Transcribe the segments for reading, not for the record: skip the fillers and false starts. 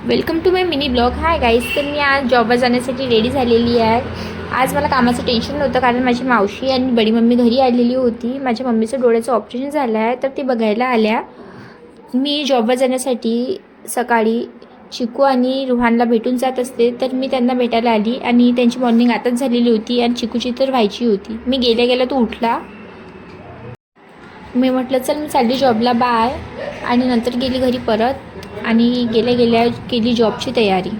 Welcome to my mini blog. Hi guys, तर मी आज जॉबवर जाण्यासाठी रेडी झालेली आहे. आज मला कामाचं टेन्शन नव्हतं कारण माझी मावशी आणि बडी मम्मी घरी आलेली होती. माझ्या मम्मीचं डोळ्याचं ऑपरेशन झालं आहे तर ती बघायला आल्या. मी जॉबवर जाण्यासाठी सकाळी चिकू आणि रुहानला भेटून जात असते तर मी त्यांना भेटायला आली आणि त्यांची मॉर्निंग आताच झालेली होती आणि चिकूची तर व्हायची होती. मी गेल्या तो उठला. मी म्हटलं चल मी चालली जॉबला, बाय. आणि नंतर गेली घरी परत आणि गेल्या केली जॉबची तयारी.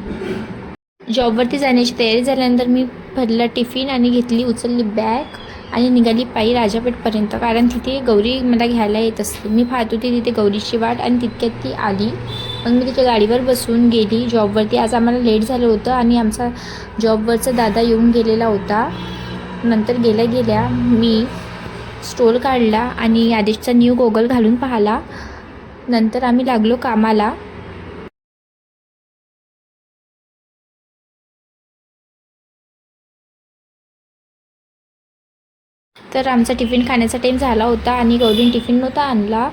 जॉबवरती जाण्याची तयारी झाल्यानंतर मी भरला टिफिन आणि उचलली बॅग आणि निघाली पायी राजापेठपर्यंत, कारण तिथे गौरी मला घ्यायला येत असते. मी पाहत होती तिथे गौरीची वाट आणि तितक्यात ती आली. मग मी तिच्या गाडीवर बसून गेली जॉबवरती. आज आम्हाला लेट झालं होतं आणि आमचा जॉबवरचा दादा येऊन गेलेला होता. नंतर गेल्या मी स्टोल काढला आणि आदेशचा न्यू गॉगल घालून पाहिला. नंतर आम्ही लागलो कामाला. तर आमचा टिफिन खाण्याचा टाईम झाला होता आणि गौरीने टिफिन नव्हता आणला.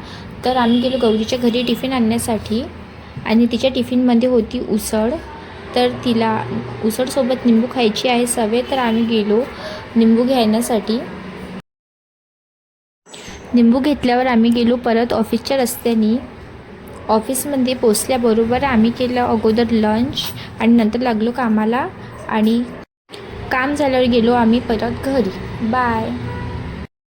तर आम्ही गेलो गौरीच्या घरी टिफिन आणण्यासाठी आणि तिच्या टिफिनमध्ये होती उसळ. तर तिला उसळसोबत निंबू खायची आहे सवय, तर आम्ही गेलो निंबू घेण्यासाठी. निंबू घेतल्यावर आम्ही गेलो परत ऑफिसच्या रस्त्याने. ऑफिसमध्ये पोचल्याबरोबर आम्ही केलं अगोदर लंच आणि नंतर लागलो कामाला आणि काम झाल्यावर गेलो आम्ही परत घरी. बाय.